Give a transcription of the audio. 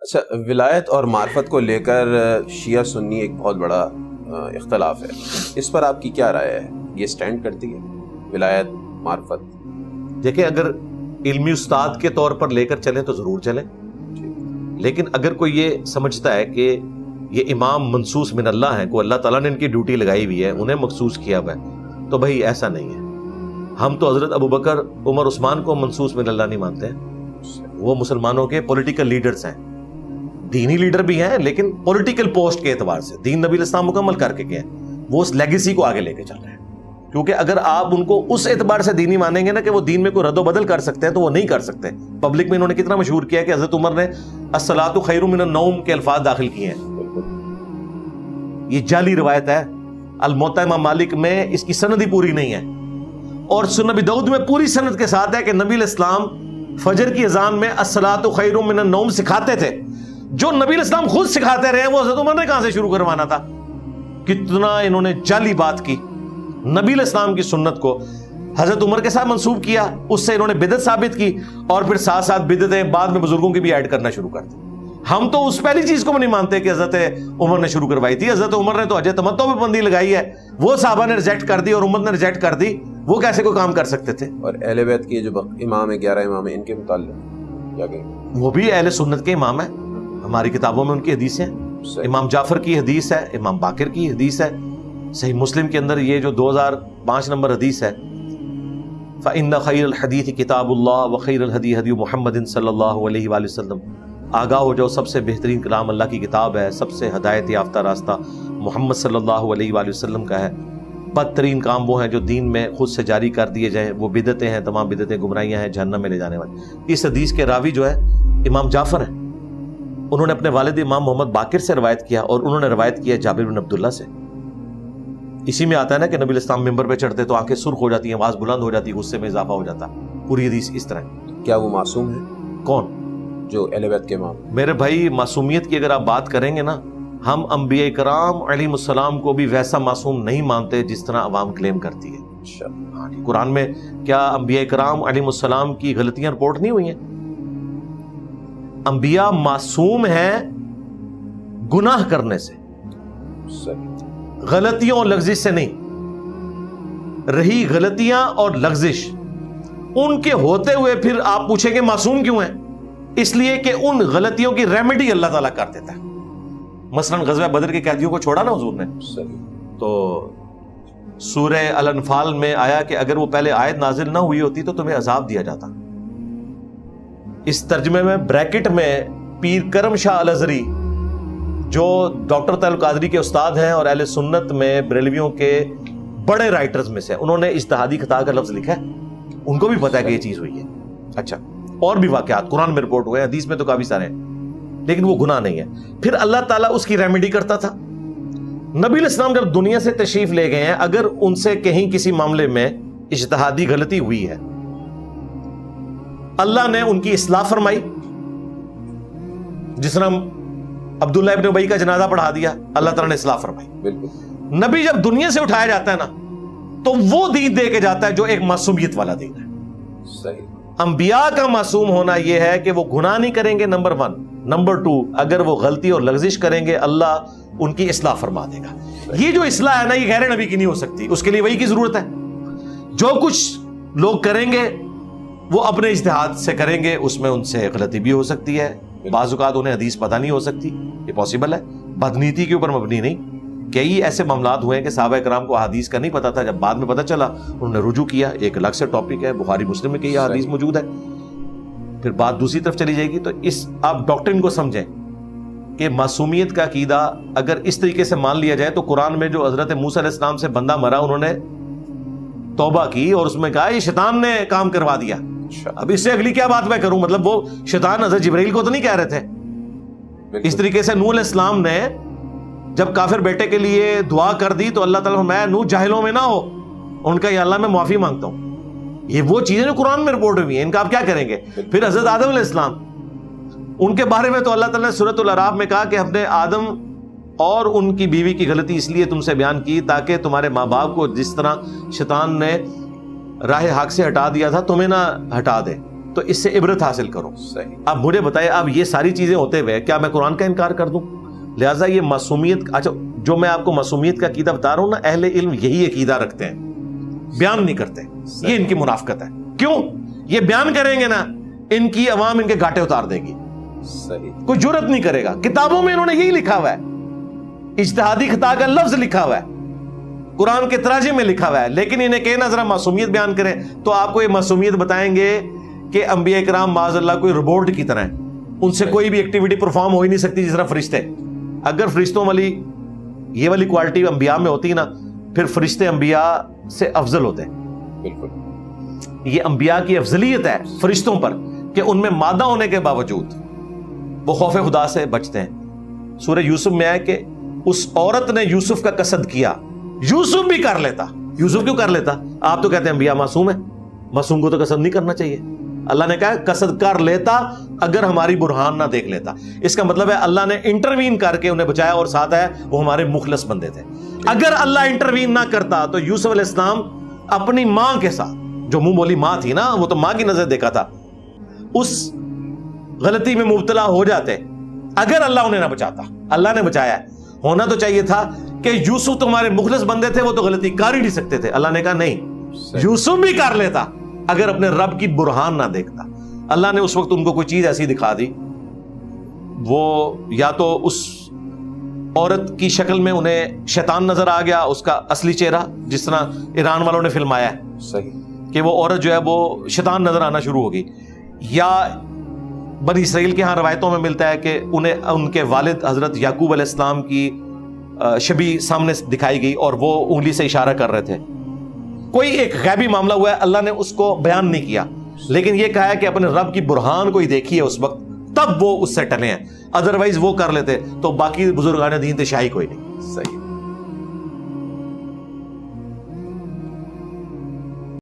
اچھا، ولایت اور معرفت کو لے کر شیعہ سنی ایک بہت بڑا اختلاف ہے، اس پر آپ کی کیا رائے ہے؟ یہ سٹینڈ کرتی ہے ولایت معرفت؟ دیکھیں، اگر علمی استاد کے طور پر لے کر چلیں تو ضرور چلیں، لیکن اگر کوئی یہ سمجھتا ہے کہ یہ امام منصوص من اللہ ہیں، کوئی اللہ تعالیٰ نے ان کی ڈیوٹی لگائی ہوئی ہے، انہیں مخصوص کیا ہوا ہے، تو بھائی ایسا نہیں ہے۔ ہم تو حضرت ابوبکر، عمر، عثمان کو منصوص من اللہ نہیں مانتے ہیں، وہ مسلمانوں کے پولیٹیکل لیڈرز ہیں، دینی لیڈر بھی ہیں لیکن پولیٹیکل پوسٹ کے اعتبار سے دین نبی الاسلام مکمل کر کے گئے ہیں، وہ اس لیگیسی کو آگے لے کے چل رہے ہیں۔ کیونکہ اگر آپ ان کو اس اعتبار سے دینی مانیں گے نا کہ وہ دین میں کوئی رد و بدل کر سکتے ہیں، تو وہ نہیں کر سکتے۔ پبلک میں انہوں نے کتنا مشہور کیا کہ حضرت عمر نے الصلاۃ خیر من النوم کے الفاظ داخل کیے ہیں، یہ جعلی روایت ہے۔ الموطا امام مالک میں اس کی سند ہی پوری نہیں ہے، اور سنن ابی داؤد میں پوری سند کے ساتھ ہے کہ نبی الاسلام فجر کی اذان میں الصلاۃ خیر من النوم سکھاتے تھے۔ جو نبی الاسلام خود سکھاتے رہے ہیں وہ حضرت عمر نے کہاں سے شروع کروانا تھا؟ کتنا انہوں نے جعلی بات کی، نبی الاسلام کی سنت کو حضرت عمر کے ساتھ منسوب کیا، اس سے انہوں نے بدعت ثابت کی، اور پھر ساتھ ساتھ بدعتیں بعد میں بزرگوں کی بھی ایڈ کرنا شروع کر دی۔ ہم تو اس پہلی چیز کو بھی نہیں مانتے کہ حضرت عمر نے شروع کروائی تھی۔ حضرت عمر نے تو حج تمتع پہ پابندی لگائی ہے، وہ صحابہ نے ریجیکٹ کر دی اور امت نے ریجیکٹ کر دی، وہ کیسے کوئی کام کر سکتے تھے؟ اور اہل بیت کے جو امام ہیں، 11 امام ہیں، ان کے متعلق کیا کہیں گے؟ وہ بھی اہل سنت کے امام ہیں، ہماری کتابوں میں ان کی حدیث ہیں، امام جعفر کی حدیث ہے، امام باقر کی حدیث ہے، صحیح مسلم کے اندر یہ جو 2005 نمبر حدیث ہے، فَإِنَّ خَيْرَ الْحَدِيثِ كِتَابُ اللَّهِ وَخَيْرَ الْهَدِي هَدْيُ مُحَمَّدٍ صلی اللہ علیہ وآلہ وسلم۔ آگاہ ہو جاؤ، سب سے بہترین کلام اللہ کی کتاب ہے، سب سے ہدایت یافتہ راستہ محمد صلی اللہ علیہ وآلہ وسلم کا ہے۔ بدترین کام وہ ہیں جو دین میں خود سے جاری کر دیے جائیں، وہ بدعتیں ہیں، تمام بدعتیں گمراہیاں ہیں، جہنم میں لے جانے والی۔ اس حدیث کے راوی جو ہے امام جعفر ہیں، انہوں نے اپنے والد امام محمد باقر سے روایت کیا، اور انہوں نے روایت کیا جابر بن عبداللہ سے۔ اسی میں آتا ہے نا کہ نبی الاسلام ممبر پہ چڑھتے تو آنکھیں سرخ ہو جاتی ہیں، آواز بلند ہو جاتی، غصے میں اضافہ ہو جاتا۔ پوری حدیث اس طرح۔ کیا وہ معصوم ہے؟ کون؟ جو اہل بیت کے امام؟ میرے بھائی، معصومیت کی اگر آپ بات کریں گے نا، ہم انبیاء کرام علیہ السلام کو بھی ویسا معصوم نہیں مانتے جس طرح عوام کلیم کرتی ہے۔ قرآن میں کیا انبیاء کرام علیہ السلام کی غلطیاں رپورٹ نہیں ہوئی ہیں؟ انبیاء معصوم ہیں گناہ کرنے سے، غلطیوں اور لغزش سے نہیں۔ رہی غلطیاں اور لغزش، ان کے ہوتے ہوئے پھر آپ پوچھیں گے معصوم کیوں ہیں؟ اس لیے کہ ان غلطیوں کی ریمیڈی اللہ تعالیٰ کر دیتا ہے۔ مثلا غزوہ بدر کے قیدیوں کو چھوڑا نا حضور نے، تو سورہ الانفال میں آیا کہ اگر وہ پہلے آیت نازل نہ ہوئی ہوتی تو تمہیں عذاب دیا جاتا۔ اس ترجمے میں بریکٹ میں پیر کرم شاہ الازہری، جو ڈاکٹر طاہر القادری کے استاد ہیں اور اہل سنت میں بریلویوں کے بڑے رائٹرز میں سے، انہوں نے اجتہادی خطا کا لفظ لکھا ہے، ان کو بھی پتا ہے کہ یہ چیز ہوئی ہے۔ اچھا، اور بھی واقعات قرآن میں رپورٹ ہوئے ہیں، حدیث میں تو کافی سارے ہیں، لیکن وہ گناہ نہیں ہے۔ پھر اللہ تعالیٰ اس کی ریمیڈی کرتا تھا۔ نبی الاسلام جب دنیا سے تشریف لے گئے ہیں، اگر ان سے کہیں کسی معاملے میں اجتہادی غلطی ہوئی ہے، اللہ نے ان کی اصلاح فرمائی۔ جس طرح عبداللہ ابن ابی کا جنازہ پڑھا دیا، اللہ تعالیٰ نے اصلاح فرمائی۔ بالکل۔ نبی جب دنیا سے اٹھایا جاتا ہے نا، تو وہ دین دے کے جاتا ہے جو ایک معصومیت والا دین ہے۔ صحیح۔ انبیاء کا معصوم ہونا یہ ہے کہ وہ گناہ نہیں کریں گے، نمبر 1۔ نمبر 2، اگر وہ غلطی اور لغزش کریں گے، اللہ ان کی اصلاح فرما دے گا۔ یہ جو اصلاح ہے نا، یہ غیر نبی کی نہیں ہو سکتی، اس کے لیے وہی کی ضرورت ہے۔ جو کچھ لوگ کریں گے وہ اپنے اجتہاد سے کریں گے، اس میں ان سے غلطی بھی ہو سکتی ہے، بعض اوقات انہیں حدیث پتہ نہیں ہو سکتی، یہ پاسبل ہے، بدنیتی کے اوپر مبنی نہیں۔ کئی ایسے معاملات ہوئے ہیں کہ صحابہ کرام کو حدیث کا نہیں پتا تھا، جب بعد میں پتہ چلا انہوں نے رجوع کیا، ایک الگ سے ٹاپک ہے، بخاری مسلم میں کہ یہ حدیث موجود ہے، پھر بات دوسری طرف چلی جائے گی۔ تو اس آپ ڈاکٹرن کو سمجھیں کہ معصومیت کا عقیدہ اگر اس طریقے سے مان لیا جائے، تو قرآن میں جو حضرت موسیٰ علیہ السلام سے بندہ مرا، انہوں نے توبہ کی اور اس میں کہا یہ شیطان نے کام کروا دیا۔ اب اس سے اگلی کیا بات میں کروں؟ مطلب وہ شیطان حضرت جبرائیل کو تو نہیں کہہ رہے تھے۔ اس طریقے سے نوح علیہ السلام نے جب کافر بیٹے کے لیے دعا کر دی تو اللہ تعالیٰ میں نوح جاہلوں میں نہ ہو، ان کا یا اللہ میں معافی مانگتا ہوں۔ یہ وہ چیزیں جو قرآن میں رپورٹ ہوئی ہیں، ان کا آپ کیا کریں گے؟ پھر حضرت آدم علیہ السلام، ان کے بارے میں تو اللہ تعالیٰ نے سورۃ الاعراف میں کہا کہ ہم نے آدم اور ان کی بیوی کی غلطی اس لیے تم سے بیان کی تاکہ تمہارے ماں باپ کو جس طرح شیطان نے راہ حق سے ہٹا دیا تھا تمہیں نہ ہٹا دے، تو اس سے عبرت حاصل کرو. صحیح. اب مجھے بتائیں، اب یہ ساری چیزیں ہوتے ہوئے کیا میں قرآن کا انکار کر دوں؟ لہٰذا یہ معصومیت، اچھا جو میں آپ کو معصومیت کا عقیدہ بتا رہا ہوں نا، اہل علم یہی عقیدہ رکھتے ہیں، بیان نہیں کرتے. یہ ان کی منافقت ہے. کیوں؟ یہ بیان کریں گے نا، ان کی عوام ان کے گھاٹے اتار دے گی. صحیح. کوئی جرت نہیں کرے گا. کتابوں میں انہوں نے یہی لکھا ہوا ہے، اجتہادی خطا کا لفظ لکھا ہوا ہے، قرآن کے تراجم میں لکھا ہوا ہے. لیکن انہیں کہنا ذرا معصومیت بیان کریں تو آپ کو یہ معصومیت بتائیں گے کہ انبیاء کرام معاذ اللہ کوئی روبوٹ کی طرح ہیں، ان سے کوئی بھی ایکٹیویٹی پرفارم ہو ہی نہیں سکتی جس طرح فرشتے. اگر فرشتوں والی یہ والی کوالٹی انبیاء میں ہوتی نا، پھر فرشتے انبیاء سے افضل ہوتے ہیں. بالکل. یہ انبیاء کی افضلیت ہے فرشتوں پر کہ ان میں مادہ ہونے کے باوجود وہ خوف خدا سے بچتے ہیں. سورہ یوسف میں ہے کہ اس عورت نے یوسف کا قصد کیا. یوسف بھی کر لیتا. یوسف کیوں کر لیتا؟ آپ تو کہتے ہیں انبیاء معصوم ہے، معصوم کو تو قصد نہیں کرنا چاہیے. اللہ نے کہا قصد کر لیتا اگر ہماری برہان نہ دیکھ لیتا. اس کا مطلب ہے اللہ نے انٹروین کر کے انہیں بچایا، اور ساتھ ہے وہ ہمارے مخلص بندے تھے. اگر اللہ انٹروین نہ کرتا تو یوسف علیہ السلام اپنی ماں کے ساتھ، جو منہ بولی ماں تھی نا، وہ تو ماں کی نظر دیکھا تھا، اس غلطی میں مبتلا ہو جاتے اگر اللہ انہیں نہ بچاتا. اللہ نے بچایا. ہونا تو چاہیے تھا کہ یوسف تو ہمارے مخلص بندے تھے، وہ تو غلطی کر ہی نہیں سکتے تھے. اللہ نے کہا نہیں، یوسف بھی کر لیتا اگر اپنے رب کی برہان نہ دیکھتا. اللہ نے اس وقت ان کو کوئی چیز ایسی دکھا دی، وہ یا تو اس عورت کی شکل میں انہیں شیطان نظر آ گیا، اس کا اصلی چہرہ، جس طرح ایران والوں نے فلمایا ہے. صحیح. کہ وہ عورت جو ہے وہ شیطان نظر آنا شروع ہوگی. یا بنی اسرائیل کے ہاں روایتوں میں ملتا ہے کہ انہیں ان کے والد حضرت یعقوب علیہ السلام کی شبیہ سامنے دکھائی گئی اور وہ انگلی سے اشارہ کر رہے تھے. کوئی ایک غیبی معاملہ ہوا ہے، اللہ نے اس کو بیان نہیں کیا، لیکن یہ کہا ہے کہ اپنے رب کی برہان کو ہی دیکھی ہے اس وقت، تب وہ اس سے ٹلے ہیں. ادروائز وہ کر لیتے تو باقی بزرگان دین تشائی کوئی نہیں. صحیح.